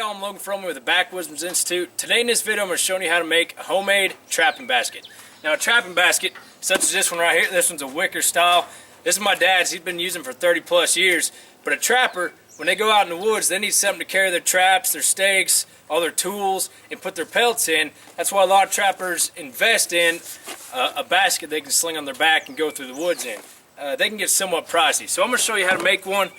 y'all, I'm Logan from with the Backwoodsman Institute. Today in this video I'm going to show you how to make a homemade trapping basket. Now a trapping basket, such as this one right here, this one's a wicker style. This is my dad's, he's been using for 30 plus years. But a trapper, when they go out in the woods, they need something to carry their traps, their stakes, all their tools, and put their pelts in. That's why a lot of trappers invest in a basket they can sling on their back and go through the woods in. They can get somewhat pricey. So I'm going to show you how to make one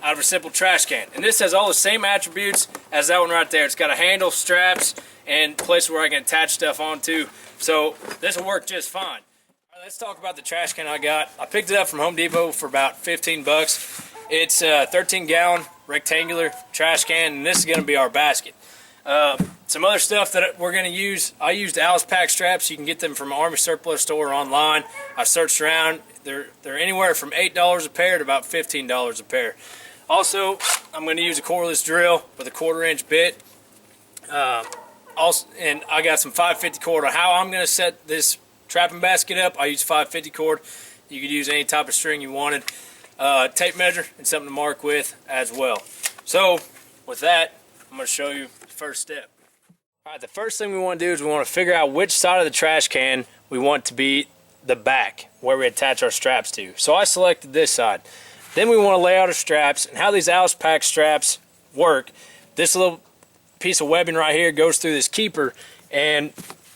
out of a simple trash can. And this has all the same attributes as that one right there. It's got a handle, straps, and places where I can attach stuff onto. So this will work just fine. All right, let's talk about the trash can I got. I picked it up from Home Depot for about 15 bucks. It's a 13-gallon rectangular trash can, and this is going to be our basket. Some other stuff that we're going to use, I used Alice pack straps. You can get them from an Army surplus store or online. I searched around. They're anywhere from $8 a pair to about $15 a pair. Also, I'm going to use a cordless drill with a 1/4-inch bit. And I got some 550 cord on how I'm going to set this trapping basket up. I use 550 cord. You could use any type of string you wanted. Tape measure and something to mark with as well. So with that, I'm going to show you the first step. Alright, the first thing we want to do is we want to figure out which side of the trash can we want to be the back, where we attach our straps to. So I selected this side. Then we want to lay out our straps, and how these Alice pack straps work. This little piece of webbing right here goes through this keeper, and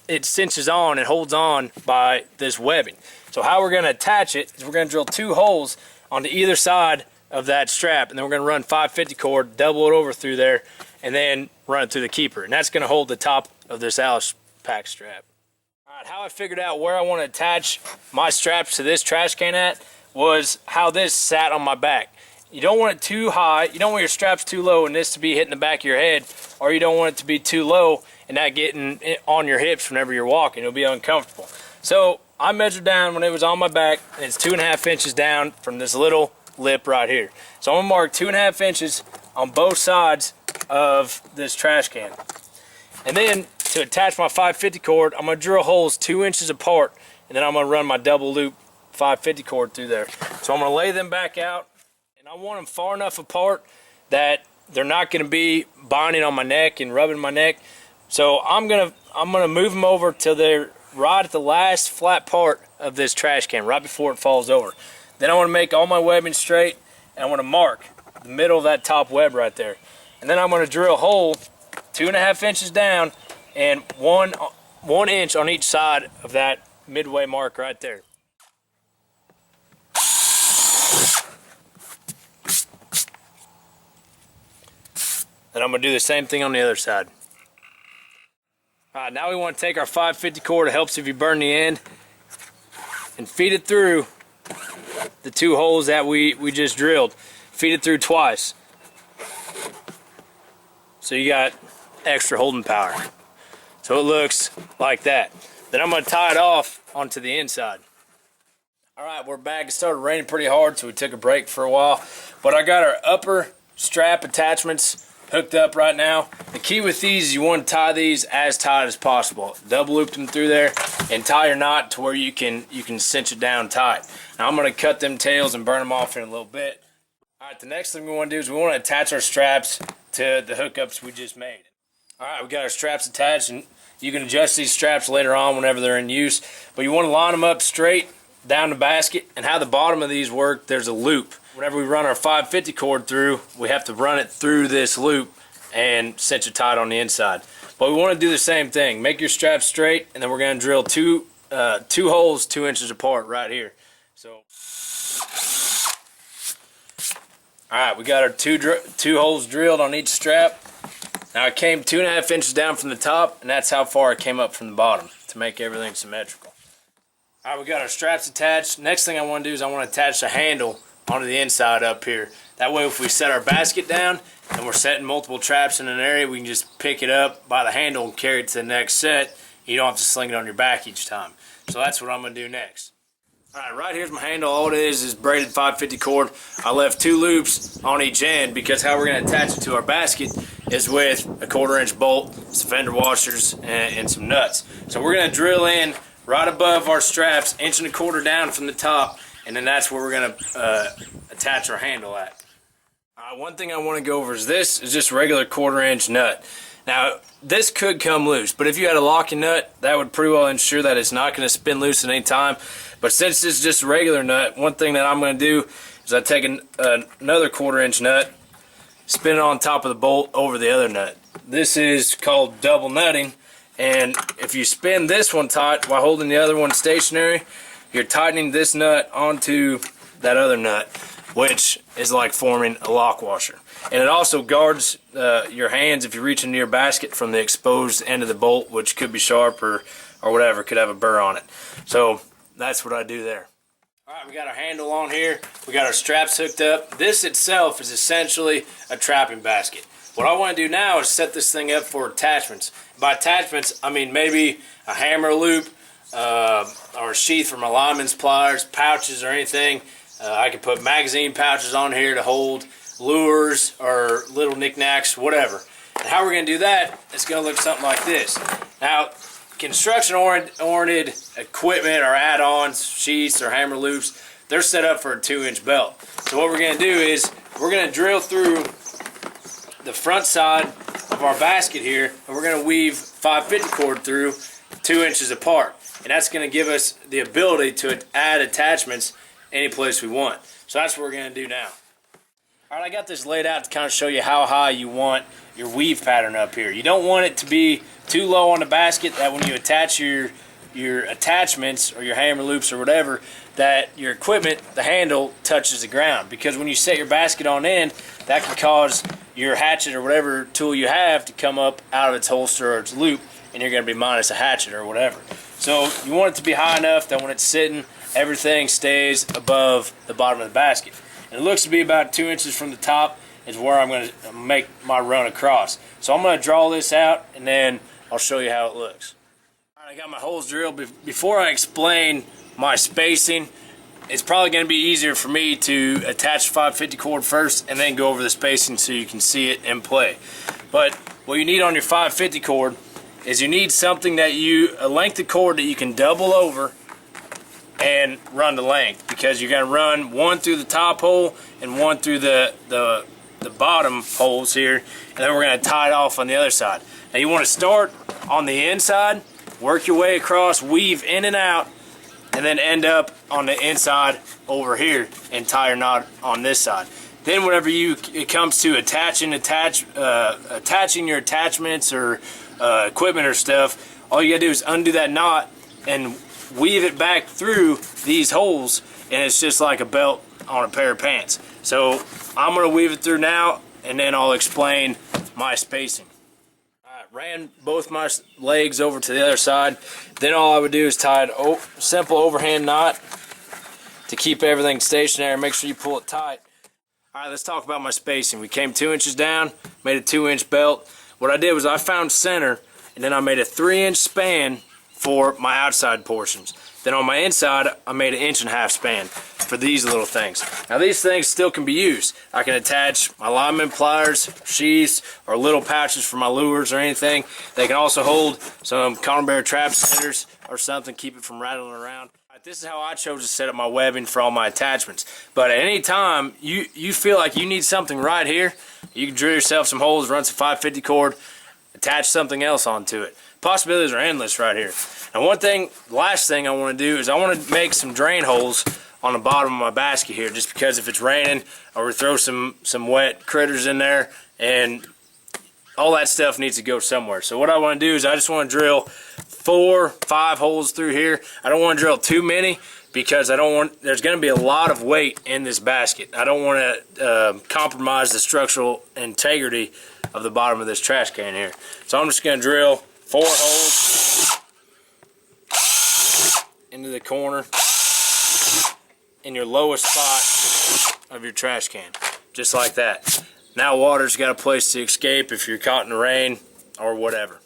it cinches on and holds on by this webbing. So how we're going to attach it is we're going to drill 2 holes onto either side of that strap, and then we're going to run 550 cord, double it over through there, and then run it through the keeper, and that's going to hold the top of this Alice pack strap. Alright, how I figured out where I want to attach my straps to this trash can at was how this sat on my back. You don't want it too high, you don't want your straps too low and this to be hitting the back of your head, or you don't want it to be too low and not getting on your hips whenever you're walking. It'll be uncomfortable. So I measured down when it was on my back, and it's 2.5 inches down from this little lip right here. So I'm going to mark 2.5 inches on both sides of this trash can. And then to attach my 550 cord, I'm going to drill holes 2 inches apart, and then I'm going to run my double loop 550 cord through there. So I'm going to lay them back out, and I want them far enough apart that they're not going to be binding on my neck and rubbing my neck. So I'm going to move them over till they're right at the last flat part of this trash can, right before it falls over. Then I want to make all my webbing straight, and I want to mark the middle of that top web right there. And then I'm going to drill a hole 2.5 inches down and one inch on each side of that midway mark right there. And I'm going to do the same thing on the other side. Alright, now we want to take our 550 cord, it helps if you burn the end, and feed it through the 2 holes that we just drilled. Feed it through twice. So you got extra holding power. So it looks like that. Then I'm going to tie it off onto the inside. Alright, we're back. It started raining pretty hard, so we took a break for a while. But I got our upper strap attachments hooked up right now. The key with these is you want to tie these as tight as possible. Double loop them through there and tie your knot to where you can cinch it down tight. Now I'm going to cut them tails and burn them off in a little bit. Alright, the next thing we want to do is we want to attach our straps to the hookups we just made. Alright, we got our straps attached, and you can adjust these straps later on whenever they're in use. But you want to line them up straight down the basket, and how the bottom of these work, there's a loop. Whenever we run our 550 cord through, we have to run it through this loop and cinch it tight on the inside. But we want to do the same thing. Make your straps straight, and then we're going to drill two holes 2 inches apart right here. So, alright, we got our two holes drilled on each strap. Now I came 2.5 inches down from the top, and that's how far I came up from the bottom to make everything symmetrical. Alright, we got our straps attached. Next thing I want to do is I want to attach the handle onto the inside up here. That way if we set our basket down and we're setting multiple traps in an area, we can just pick it up by the handle and carry it to the next set. You don't have to sling it on your back each time. So that's what I'm going to do next. Alright, right here's my handle. All it is braided 550 cord. I left 2 loops on each end because how we're going to attach it to our basket is with a 1/4-inch bolt, some fender washers, and some nuts. So we're going to drill in right above our straps, 1.25 inches down from the top, and then that's where we're going to attach our handle at. One thing I want to go over is this is just regular 1/4 inch nut. Now, this could come loose, but if you had a locking nut, that would pretty well ensure that it's not going to spin loose at any time. But since it's just a regular nut, one thing that I'm going to do is I take another 1/4 inch nut, spin it on top of the bolt over the other nut. This is called double nutting, and if you spin this one tight while holding the other one stationary, you're tightening this nut onto that other nut, which is like forming a lock washer. And it also guards your hands if you reach into your basket from the exposed end of the bolt, which could be sharp or whatever, could have a burr on it. So that's what I do there. Alright, we got our handle on here, we got our straps hooked up. This itself is essentially a trapping basket. What I want to do now is set this thing up for attachments. By attachments, I mean maybe a hammer loop, or a sheath for my lineman's pliers, pouches or anything. I can put magazine pouches on here to hold lures or little knickknacks, whatever. And how we're going to do that, it's going to look something like this. Now, construction-oriented equipment or add-ons, sheaths or hammer loops, they're set up for a 2-inch belt. So what we're going to do is we're going to drill through the front side of our basket here, and we're going to weave 5/50 cord through 2 inches apart. And that's going to give us the ability to add attachments any place we want. So that's what we're going to do now. Alright, I got this laid out to kind of show you how high you want your weave pattern up here. You don't want it to be too low on the basket that when you attach your attachments or your hammer loops or whatever, that your equipment, the handle, touches the ground. Because when you set your basket on end, that can cause your hatchet or whatever tool you have to come up out of its holster or its loop, and you're going to be minus a hatchet or whatever. So you want it to be high enough that when it's sitting, everything stays above the bottom of the basket. And it looks to be about 2 inches from the top is where I'm going to make my run across. So I'm going to draw this out, and then I'll show you how it looks. All right, I got my holes drilled. Before I explain my spacing, it's probably going to be easier for me to attach 5/50 cord first and then go over the spacing so you can see it in play. But what you need on your 5/50 cord is you need something that a length of cord that you can double over and run the length, because you're going to run one through the top hole and one through the bottom holes here, and then we're going to tie it off on the other side. Now you want to start on the inside, work your way across, weave in and out, and then end up on the inside over here and tie your knot on this side. Then whenever it comes to attaching your attachments or equipment or stuff, all you gotta do is undo that knot and weave it back through these holes, and it's just like a belt on a pair of pants. So I'm gonna weave it through now, and then I'll explain my spacing. Alright, ran both my legs over to the other side. Then all I would do is tie a simple overhand knot to keep everything stationary. Make sure you pull it tight. Alright, let's talk about my spacing. We came 2 inches down, made a 2-inch belt. What I did was I found center, and then I made a 3-inch span for my outside portions. Then on my inside, I made an 1.5 inch span for these little things. Now these things still can be used. I can attach my lineman pliers, sheaths, or little pouches for my lures or anything. They can also hold some cotton bear trap centers or something, keep it from rattling around. This is how I chose to set up my webbing for all my attachments. But at any time you feel like you need something right here, you can drill yourself some holes, run some 5/50 cord, attach something else onto it. Possibilities are endless right here. And last thing I want to do is I want to make some drain holes on the bottom of my basket here, just because if it's raining or we throw some wet critters in there, and all that stuff needs to go somewhere. So what I want to do is I just want to drill 4 or 5 holes through here. I don't want to drill too many, because there's going to be a lot of weight in this basket. I don't want to compromise the structural integrity of the bottom of this trash can here. So I'm just going to drill 4 holes into the corner in your lowest spot of your trash can, just like that. Now water's got a place to escape if you're caught in the rain or whatever.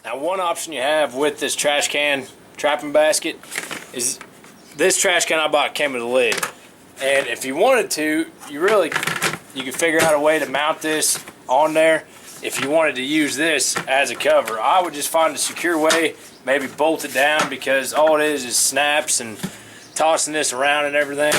Now one option you have with this trash can trapping basket is this trash can I bought came with a lid. And if you wanted to, you could figure out a way to mount this on there if you wanted to use this as a cover. I would just find a secure way, maybe bolt it down, because all it is snaps and tossing this around and everything.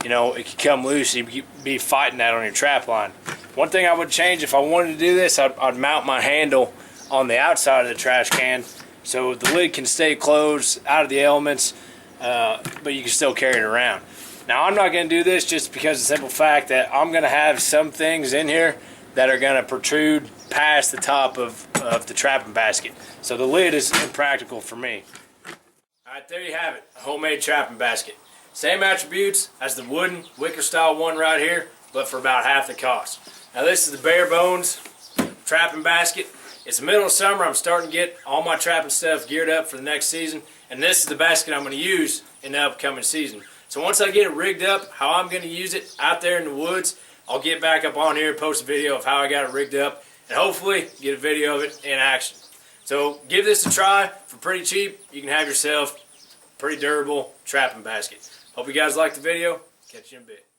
it could come loose and you'd be fighting that on your trap line. One thing I would change if I wanted to do this, I'd mount my handle on the outside of the trash can so the lid can stay closed, out of the elements, but you can still carry it around. Now, I'm not going to do this just because of the simple fact that I'm going to have some things in here that are going to protrude past the top of the trapping basket. So the lid is impractical for me. Alright, there you have it, a homemade trapping basket. Same attributes as the wooden wicker style one right here, but for about half the cost. Now this is the bare bones trapping basket. It's the middle of summer, I'm starting to get all my trapping stuff geared up for the next season, and this is the basket I'm going to use in the upcoming season. So once I get it rigged up, how I'm going to use it out there in the woods, I'll get back up on here and post a video of how I got it rigged up, and hopefully get a video of it in action. So give this a try for pretty cheap. You can have yourself a pretty durable trapping basket. Hope you guys liked the video. Catch you in a bit.